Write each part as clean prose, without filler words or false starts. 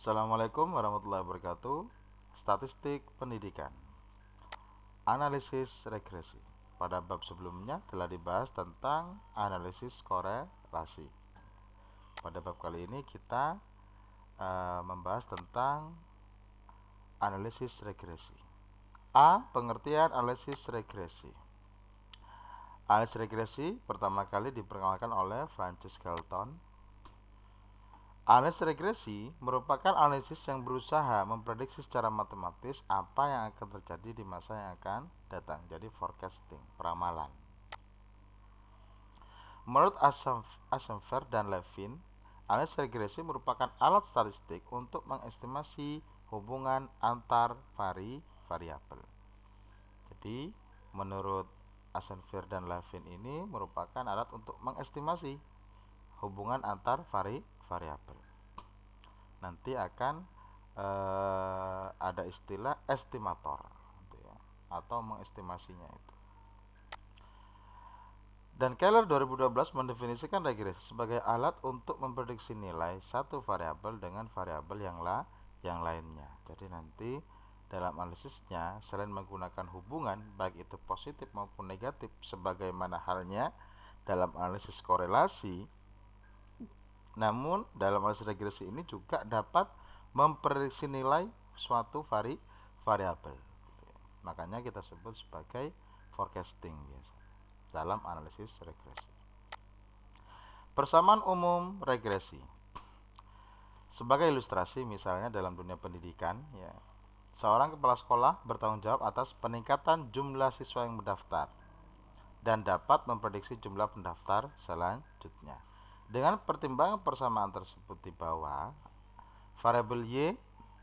Assalamualaikum warahmatullahi wabarakatuh. Statistik pendidikan. Analisis regresi. Pada bab sebelumnya telah dibahas tentang analisis korelasi. Pada bab kali ini kita membahas tentang analisis regresi. A. Pengertian analisis regresi. Analisis regresi pertama kali diperkenalkan oleh Francis Galton. Analisis regresi merupakan analisis yang berusaha memprediksi secara matematis apa yang akan terjadi di masa yang akan datang. Jadi forecasting, peramalan. Menurut Aschenfer dan Levin, analisis regresi merupakan alat statistik untuk mengestimasi hubungan antar variabel. Jadi, menurut Aschenfer dan Levin ini merupakan alat untuk mengestimasi hubungan antar variabel. Nanti akan ada istilah estimator gitu ya, atau mengestimasinya itu. Dan Keller 2012 mendefinisikan regresi sebagai alat untuk memprediksi nilai satu variabel dengan variabel yang lainnya. Jadi nanti dalam analisisnya selain menggunakan hubungan baik itu positif maupun negatif sebagaimana halnya dalam analisis korelasi, namun dalam analisis regresi ini juga dapat memprediksi nilai suatu variabel. Makanya kita sebut sebagai forecasting biasa dalam analisis regresi. Persamaan umum regresi. Sebagai ilustrasi misalnya dalam dunia pendidikan ya, seorang kepala sekolah bertanggung jawab atas peningkatan jumlah siswa yang mendaftar dan dapat memprediksi jumlah pendaftar selanjutnya. Dengan pertimbangan persamaan tersebut di bawah, variabel Y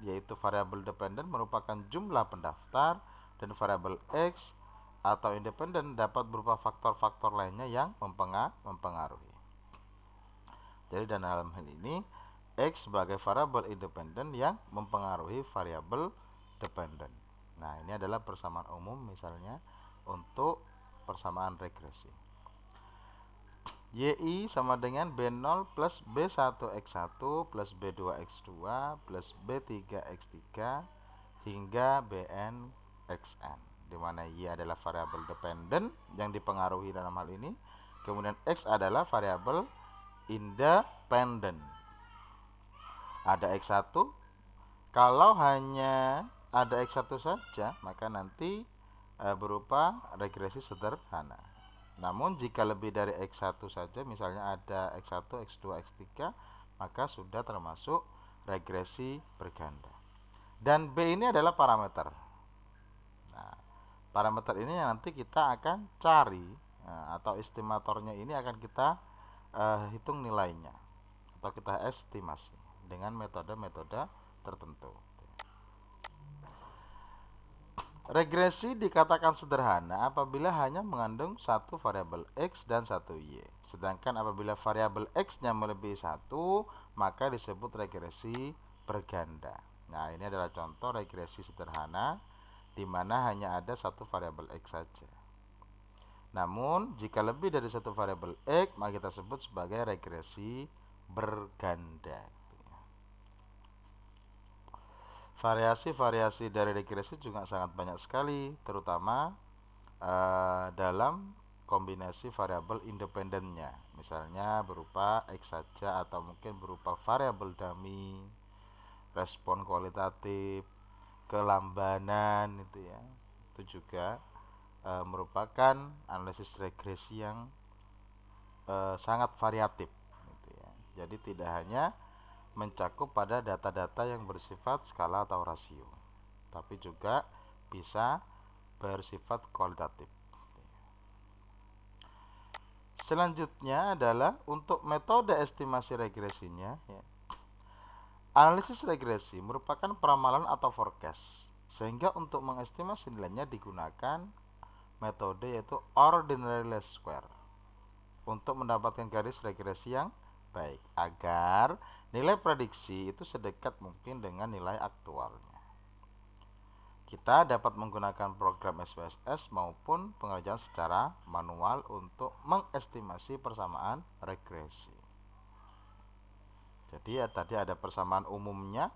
yaitu variabel dependen merupakan jumlah pendaftar dan variabel X atau independen dapat berupa faktor-faktor lainnya yang mempengaruhi. Jadi dalam hal ini X sebagai variabel independen yang mempengaruhi variabel dependen. Nah, ini adalah persamaan umum misalnya untuk persamaan regresi. YI sama dengan B0 plus B1X1 plus B2X2 plus B3X3 hingga BN-XN, di mana Y adalah variabel dependen yang dipengaruhi dalam hal ini, kemudian X adalah variabel independen. Ada X1, kalau hanya ada X1 saja maka nanti berupa regresi sederhana. Namun jika lebih dari X1 saja, misalnya ada X1, X2, X3, maka sudah termasuk regresi berganda. Dan B ini adalah parameter. Nah, parameter ini yang nanti kita akan cari atau estimatornya ini akan kita hitung nilainya atau kita estimasi dengan metode-metode tertentu. Regresi dikatakan sederhana apabila hanya mengandung satu variabel X dan satu Y. Sedangkan apabila variabel X-nya melebihi satu, maka disebut regresi berganda. Nah, ini adalah contoh regresi sederhana di mana hanya ada satu variabel X saja. Namun, jika lebih dari satu variabel X, maka kita sebut sebagai regresi berganda. Variasi-variasi dari regresi juga sangat banyak sekali, terutama dalam kombinasi variabel independennya, misalnya berupa X saja atau mungkin berupa variabel dummy, respon kualitatif, kelambanan itu ya. Itu juga merupakan analisis regresi yang sangat variatif gitu ya. Jadi tidak hanya mencakup pada data-data yang bersifat skala atau rasio, tapi juga bisa bersifat kualitatif. Selanjutnya adalah untuk metode estimasi regresinya ya. Analisis regresi merupakan peramalan atau forecast, sehingga untuk mengestimasi nilainya digunakan metode yaitu ordinary least square untuk mendapatkan garis regresi yang baik agar nilai prediksi itu sedekat mungkin dengan nilai aktualnya. Kita dapat menggunakan program SPSS maupun pengerjaan secara manual untuk mengestimasi persamaan regresi. Jadi ya tadi ada persamaan umumnya,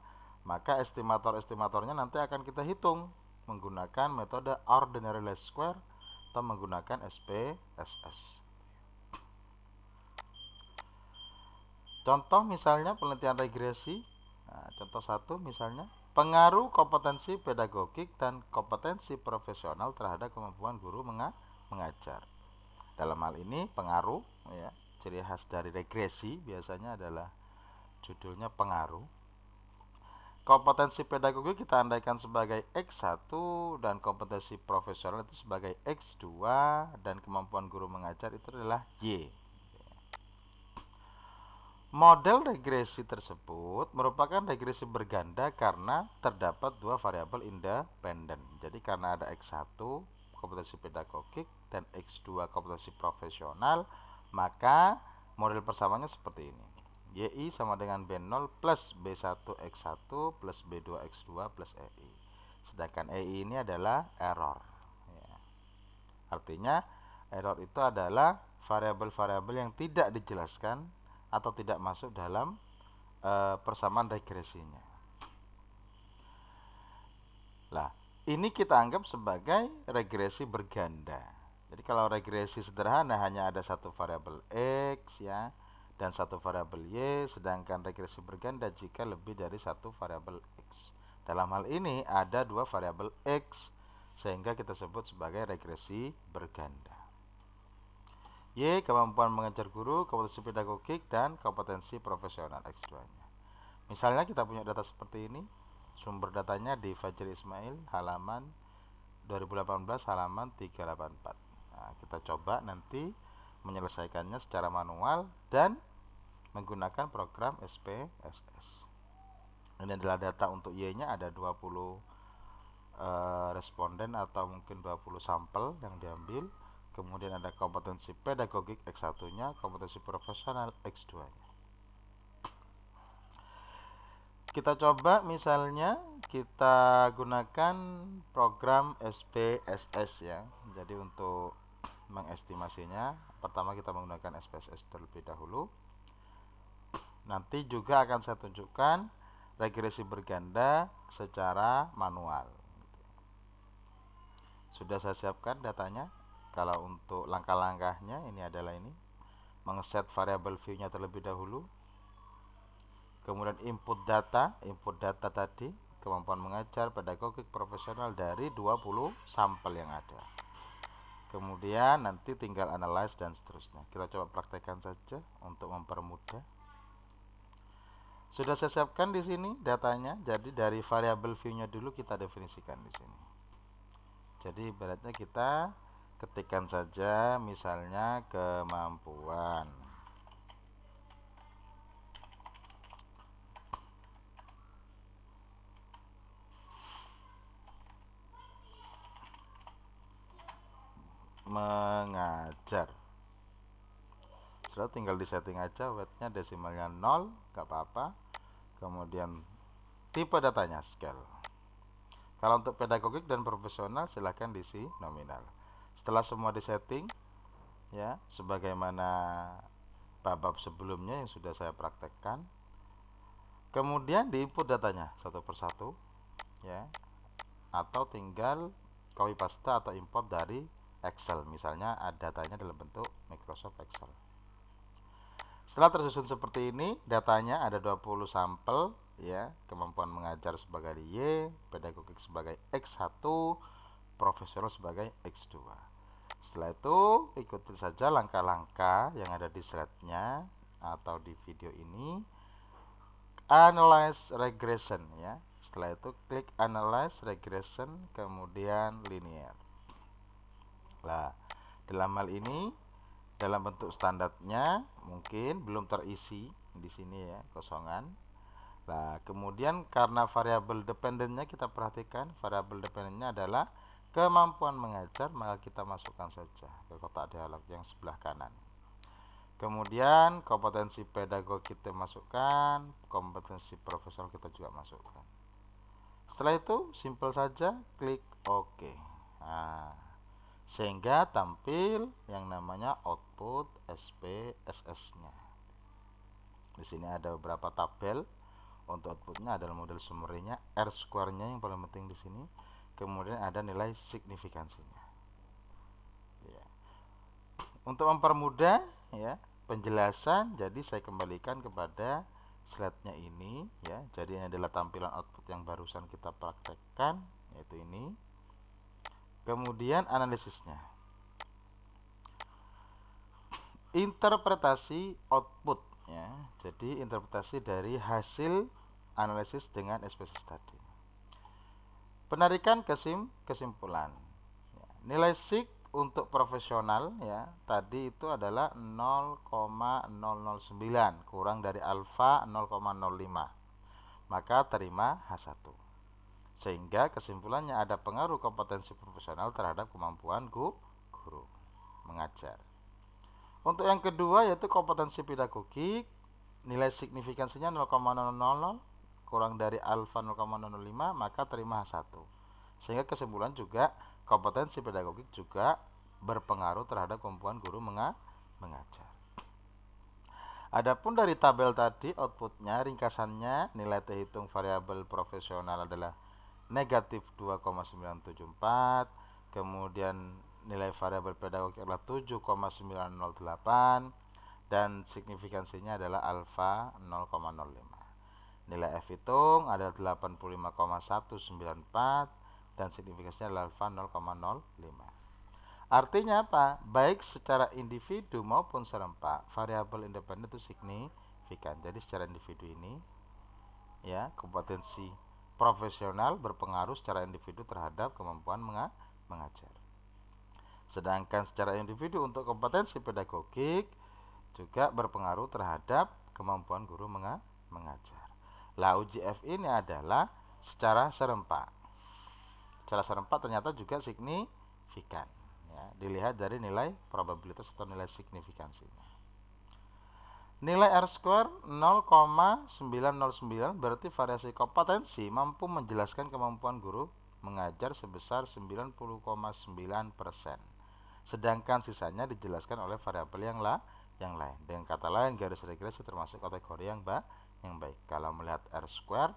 maka estimatornya nanti akan kita hitung menggunakan metode ordinary least square atau menggunakan SPSS. Contoh misalnya penelitian regresi. Nah, contoh 1 misalnya pengaruh kompetensi pedagogik dan kompetensi profesional terhadap kemampuan guru mengajar. Dalam hal ini pengaruh, ya, ciri khas dari regresi biasanya adalah judulnya pengaruh. Kompetensi pedagogik kita andaikan sebagai X1 dan kompetensi profesional itu sebagai X2 dan kemampuan guru mengajar itu adalah Y. Model regresi tersebut merupakan regresi berganda karena terdapat dua variabel independen. Jadi karena ada X1 kompetensi pedagogik dan X2 kompetensi profesional, maka model persamaannya seperti ini. YI sama dengan B0 plus B1X1 plus B2X2 plus EI. Sedangkan EI ini adalah error. Ya. Artinya error itu adalah variabel-variabel yang tidak dijelaskan atau tidak masuk dalam persamaan regresinya. Lah, ini kita anggap sebagai regresi berganda. Jadi kalau regresi sederhana hanya ada satu variabel X, ya, dan satu variabel Y, sedangkan regresi berganda jika lebih dari satu variabel X. Dalam hal ini ada dua variabel X, sehingga kita sebut sebagai regresi berganda. Y, kemampuan mengajar guru, kompetensi pedagogik, dan kompetensi profesional X2-nya. Misalnya kita punya data seperti ini. Sumber datanya di Fajri Ismail, halaman 2018, halaman 384. Nah, kita coba nanti menyelesaikannya secara manual dan menggunakan program SPSS. Ini adalah data untuk Y-nya, ada 20 responden atau mungkin 20 sampel yang diambil. Kemudian ada kompetensi pedagogik X1-nya, kompetensi profesional X2-nya. Kita coba misalnya kita gunakan program SPSS, ya. Jadi untuk mengestimasinya, pertama kita menggunakan SPSS terlebih dahulu. Nanti juga akan saya tunjukkan regresi berganda secara manual. Sudah saya siapkan datanya. Kalau untuk langkah-langkahnya ini adalah ini. Mengset variabel view-nya terlebih dahulu. Kemudian input data tadi, kemampuan mengajar, pedagogik, profesional dari 20 sampel yang ada. Kemudian nanti tinggal analyze dan seterusnya. Kita coba praktekkan saja untuk mempermudah. Sudah saya siapkan di sini datanya. Jadi dari variabel view-nya dulu kita definisikan di sini. Jadi ibaratnya kita ketikkan saja misalnya kemampuan. Mengajar. Sudah tinggal disetting aja weight-nya desimalnya 0, gak apa-apa. Kemudian tipe datanya scale. Kalau untuk pedagogik dan profesional silahkan diisi nominal. Setelah semua disetting, ya, sebagaimana bab-bab sebelumnya yang sudah saya praktekkan, kemudian diinput datanya satu persatu, ya, atau tinggal copy paste atau import dari Excel. Misalnya datanya dalam bentuk Microsoft Excel. Setelah tersusun seperti ini, datanya ada 20 sampel, ya, kemampuan mengajar sebagai Y, pedagogik sebagai X1, profesional sebagai X2. Setelah itu ikuti saja langkah-langkah yang ada di slide-nya atau di video ini. Analyze regression, ya. Setelah itu klik analyze regression, kemudian linear. Nah, dalam hal ini dalam bentuk standarnya mungkin belum terisi di sini, ya, kosongan. Nah, kemudian karena variabel dependennya kita perhatikan, variabel dependennya adalah kemampuan mengajar, maka kita masukkan saja ke kotak dialog yang sebelah kanan. Kemudian kompetensi pedagogik kita masukkan, kompetensi profesional kita juga masukkan. Setelah itu simple saja klik OK. Nah, sehingga tampil yang namanya output SPSS-nya. Di sini ada beberapa tabel. Untuk outputnya adalah model summary-nya, R square-nya yang paling penting di sini. Kemudian ada nilai signifikansinya. Ya. Untuk mempermudah ya penjelasan, jadi saya kembalikan kepada slide-nya ini ya. Jadi ini adalah tampilan output yang barusan kita praktekkan, yaitu ini. Kemudian analisisnya. Interpretasi output ya. Jadi interpretasi dari hasil analisis dengan spesies tadi. Penarikan kesimpulan. Ya, nilai sig untuk profesional ya tadi itu adalah 0,009 kurang dari alfa 0,05. Maka terima H1. Sehingga kesimpulannya ada pengaruh kompetensi profesional terhadap kemampuan guru mengajar. Untuk yang kedua yaitu kompetensi pedagogik, nilai signifikansinya 0,000 kurang dari alfa 0,005, maka terima H1. Sehingga kesimpulan juga kompetensi pedagogik juga berpengaruh terhadap kemampuan guru mengajar. Adapun dari tabel tadi outputnya ringkasannya nilai terhitung variabel profesional adalah negatif 2,974, kemudian nilai variabel pedagogik adalah 7,908 dan signifikansinya adalah alfa 0,05. Nilai F hitung adalah 85,194 dan signifikansinya adalah alfa 0,05. Artinya apa? Baik secara individu maupun serempak, variabel independen itu signifikan. Jadi secara individu ini ya, kompetensi profesional berpengaruh secara individu terhadap kemampuan mengajar. Sedangkan secara individu untuk kompetensi pedagogik juga berpengaruh terhadap kemampuan guru mengajar. Lah UJF ini adalah secara serempak. Secara serempak ternyata juga signifikan. Ya, dilihat dari nilai probabilitas atau nilai signifikansinya. Nilai R square 0,909 berarti variasi kompetensi mampu menjelaskan kemampuan guru mengajar sebesar 90,9%. Sedangkan sisanya dijelaskan oleh variabel yang lain. Dengan kata lain, garis regresi termasuk kategori yang baik. Kalau melihat R square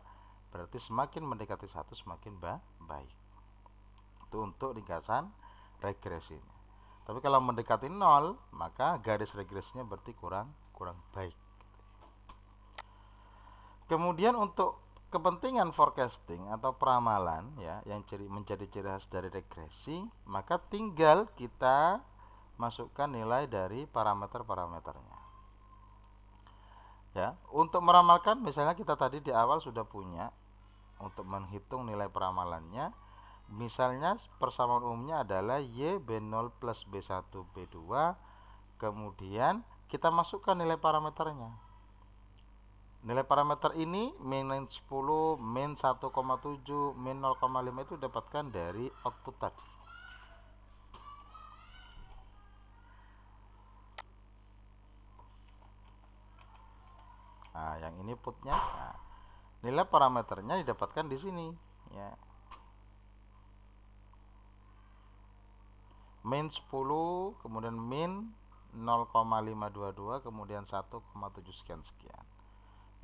berarti semakin mendekati 1 semakin baik. Itu untuk ringkasan regresinya. Tapi kalau mendekati 0 maka garis regresinya berarti kurang baik. Kemudian untuk kepentingan forecasting atau peramalan ya yang menjadi ciri khas dari regresi, maka tinggal kita masukkan nilai dari parameter-parameternya. Ya, untuk meramalkan misalnya kita tadi di awal sudah punya untuk menghitung nilai peramalannya. Misalnya persamaan umumnya adalah Y B0 plus B1 B2. Kemudian kita masukkan nilai parameternya. Nilai parameter ini min 10, min 1,7, min 0,5 itu dapatkan dari output tadi. Nah, yang ini putnya. Nah, nilai parameternya didapatkan di sini, ya. Min 10, kemudian min 0,522, kemudian 1,7 sekian.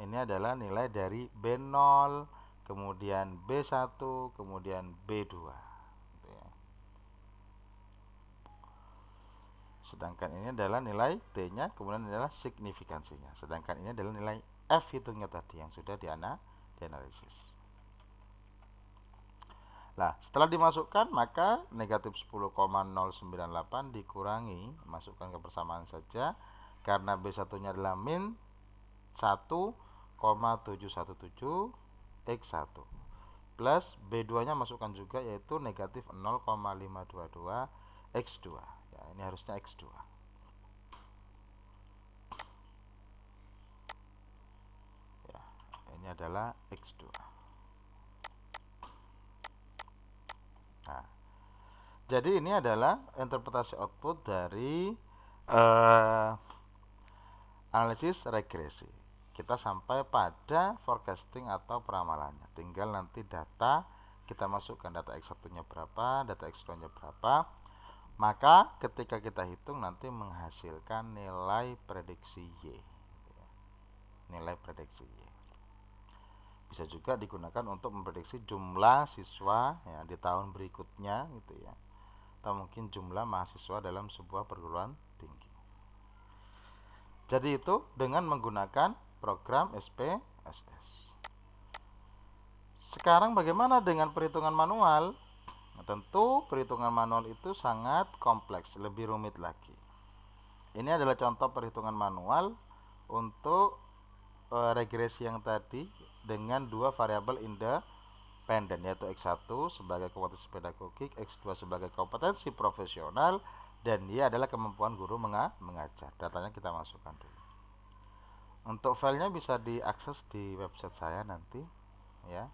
Ini adalah nilai dari B0, kemudian B1, kemudian B2. Sedangkan ini adalah nilai T-nya, kemudian adalah signifikansinya. Sedangkan ini adalah nilai F hitungnya tadi yang sudah dianalisis. Nah, setelah dimasukkan maka negatif 10,098 dikurangi, masukkan ke persamaan saja karena B1-nya adalah min 1,717 X1 plus B2-nya masukkan juga yaitu negatif 0,522 X2. Ya, ini harusnya X2. Ya, ini adalah X2. Nah, jadi ini adalah interpretasi output dari analisis regresi. Kita sampai pada forecasting atau peramalannya. Tinggal nanti data kita masukkan data X1-nya berapa, data X2-nya berapa. Maka ketika kita hitung nanti menghasilkan nilai prediksi Y. nilai prediksi Y. Bisa juga digunakan untuk memprediksi jumlah siswa ya di tahun berikutnya gitu ya, atau mungkin jumlah mahasiswa dalam sebuah perguruan tinggi. Jadi itu dengan menggunakan program SPSS. Sekarang bagaimana dengan perhitungan manual? Nah, tentu perhitungan manual itu sangat kompleks, lebih rumit lagi. Ini adalah contoh perhitungan manual untuk regresi yang tadi dengan dua variabel independen, yaitu X1 sebagai kompetensi pedagogik, X2 sebagai kompetensi profesional, dan Y adalah kemampuan guru mengajar. Datanya kita masukkan dulu. Untuk filenya bisa diakses di website saya nanti ya.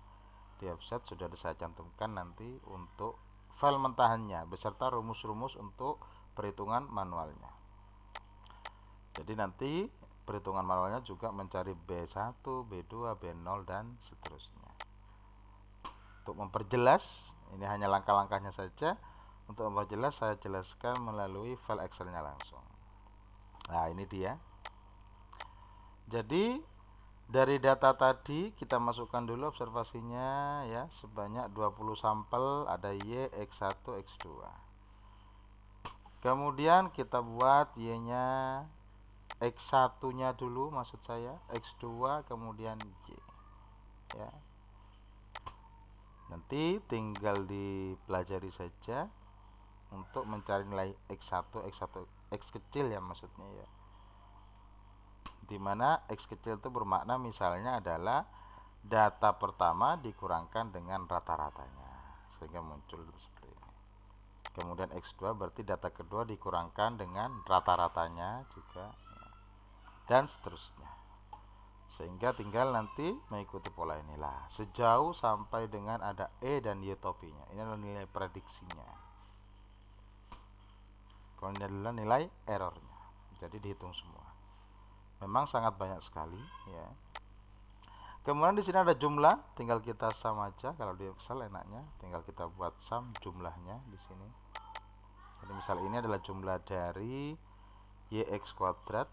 Di website sudah saya cantumkan nanti untuk file mentahannya beserta rumus-rumus untuk perhitungan manualnya. Jadi nanti perhitungan manualnya juga mencari B1, B2, B0 dan seterusnya. Untuk memperjelas, ini hanya langkah-langkahnya saja. Untuk memperjelas saya jelaskan melalui file Excelnya langsung. Nah, ini dia. Jadi dari data tadi kita masukkan dulu observasinya ya, sebanyak 20 sampel, ada Y, X1, X2. Kemudian kita buat Y-nya, X1-nya dulu maksud saya, X2 kemudian Y. Ya. Nanti tinggal dipelajari saja untuk mencari nilai X1, X kecil ya maksudnya ya. Dimana X kecil itu bermakna misalnya adalah data pertama dikurangkan dengan rata-ratanya sehingga muncul seperti ini. Kemudian X2 berarti data kedua dikurangkan dengan rata-ratanya juga ya. Dan seterusnya. Sehingga tinggal nanti mengikuti pola inilah sejauh sampai dengan ada E dan Y topinya. Ini adalah nilai prediksinya. Kalau ini adalah nilai errornya. Jadi dihitung semua. Memang sangat banyak sekali ya. Kemudian di sini ada jumlah, tinggal kita sum aja. Kalau di Excel enaknya tinggal kita buat sum jumlahnya di sini. Jadi misal ini adalah jumlah dari YX kuadrat.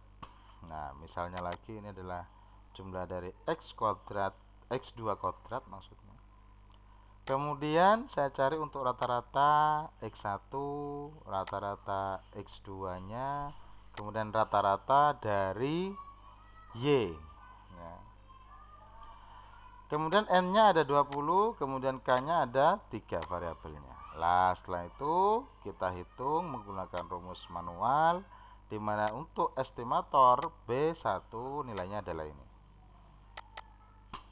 Nah, misalnya lagi ini adalah jumlah dari X kuadrat, X2 kuadrat maksudnya. Kemudian saya cari untuk rata-rata X1, rata-rata X2-nya, kemudian rata-rata dari Y ya. Kemudian N-nya ada 20, kemudian K-nya ada 3 variabelnya. Lah, setelah itu kita hitung menggunakan rumus manual, di mana untuk estimator B1 nilainya adalah ini.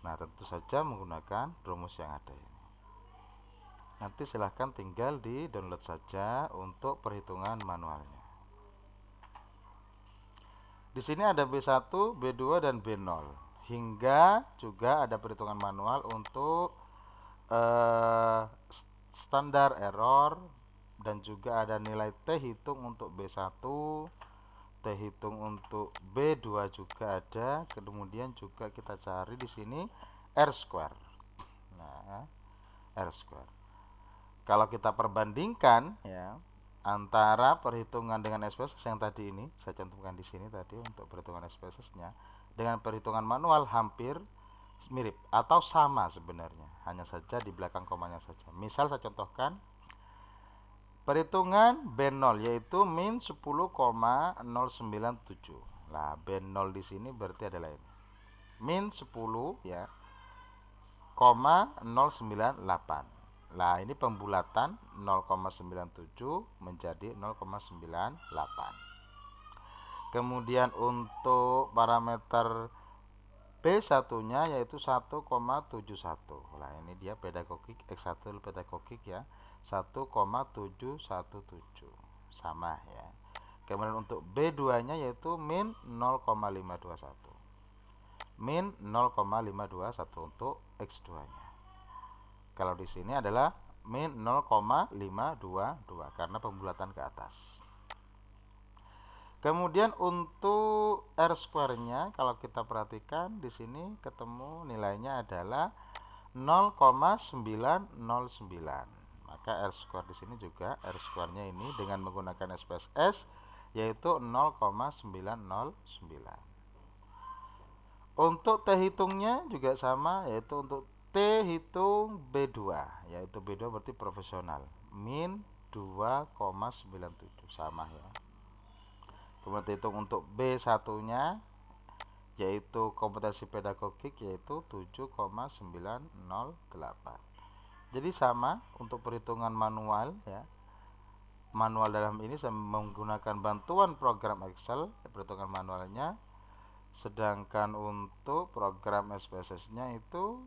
Nah, tentu saja menggunakan rumus yang ada ini. Nanti silahkan tinggal di download saja untuk perhitungan manualnya. Di sini ada B1, B2 dan B0. Hingga juga ada perhitungan manual untuk standar error, dan juga ada nilai T hitung untuk B1, T hitung untuk B2 juga ada. Kemudian juga kita cari di sini R square. Nah, R square. Kalau kita perbandingkan ya antara perhitungan dengan SPSS yang tadi ini saya cantumkan di sini tadi untuk perhitungan SPSS-nya dengan perhitungan manual hampir mirip atau sama sebenarnya, hanya saja di belakang komanya saja. Misal saya contohkan perhitungan B0 yaitu min 10,097. Nah, B0 di sini berarti adalah ini. Min 10 ya, 0,098. Nah, ini pembulatan 0,97 menjadi 0,98. Kemudian untuk parameter B1-nya yaitu 1,71. Nah, ini dia pedagogik, X1 pedagogik ya, 1,717. Sama ya. Kemudian untuk B2-nya yaitu min 0,521. Min 0,521 untuk X2-nya. Kalau di sini adalah min 0,522 karena pembulatan ke atas. Kemudian untuk R square-nya kalau kita perhatikan di sini ketemu nilainya adalah 0,909. Maka R square di sini juga R square-nya ini dengan menggunakan SPSS yaitu 0,909. Untuk T hitungnya juga sama, yaitu untuk T hitung B2, yaitu B2 berarti profesional, min 2,97 sama ya. Kemudian hitung untuk B1 nya, yaitu kompetensi pedagogik, yaitu 7,908. Jadi sama untuk perhitungan manual ya. Manual dalam ini saya menggunakan bantuan program Excel perhitungan manualnya, sedangkan untuk program SPSS-nya itu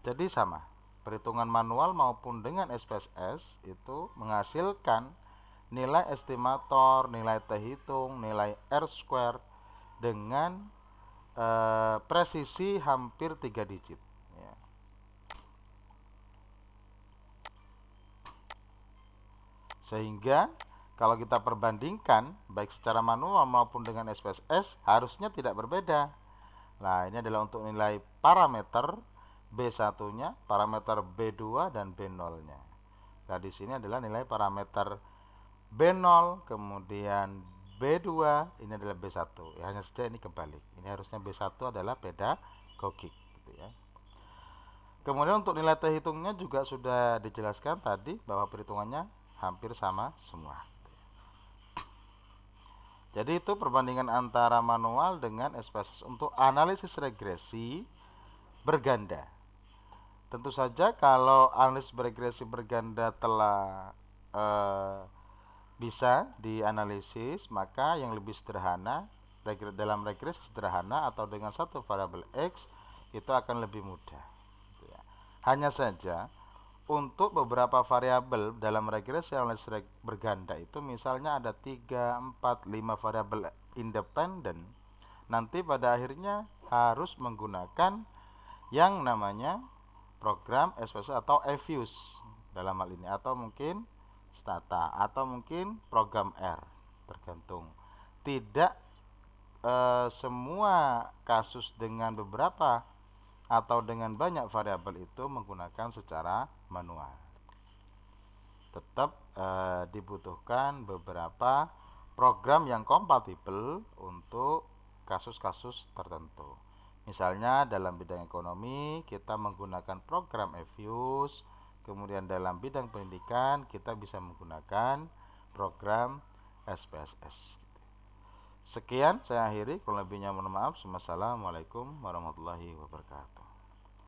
jadi sama. Perhitungan manual maupun dengan SPSS itu menghasilkan nilai estimator, nilai T hitung, nilai R square dengan presisi hampir 3 digit ya. Sehingga kalau kita perbandingkan baik secara manual maupun dengan SPSS harusnya tidak berbeda. Nah, ini adalah untuk nilai parameter B1-nya, parameter B2 dan B0-nya. Nah, di sini adalah nilai parameter B0, kemudian B2, ini adalah B1. Ya, hanya saja ini kebalik. Ini harusnya B1 adalah pedagogik gitu ya. Kemudian untuk nilai T hitungnya juga sudah dijelaskan tadi bahwa perhitungannya hampir sama semua. Jadi itu perbandingan antara manual dengan SPSS untuk analisis regresi berganda. Tentu saja kalau analisis regresi berganda telah bisa dianalisis, maka yang lebih sederhana dalam regresi sederhana atau dengan satu variabel X itu akan lebih mudah. Hanya saja untuk beberapa variabel dalam regresi analisis berganda itu misalnya ada 3, 4, 5 variabel independen, nanti pada akhirnya harus menggunakan yang namanya program SPSS atau EViews dalam hal ini, atau mungkin Stata, atau mungkin program R, tergantung. Tidak semua kasus dengan beberapa atau dengan banyak variabel itu menggunakan secara manual. Tetap dibutuhkan beberapa program yang kompatibel untuk kasus-kasus tertentu. Misalnya dalam bidang ekonomi kita menggunakan program EViews, kemudian dalam bidang pendidikan kita bisa menggunakan program SPSS. Sekian saya akhiri, kurang lebihnya mohon maaf. Wassalamualaikum warahmatullahi wabarakatuh.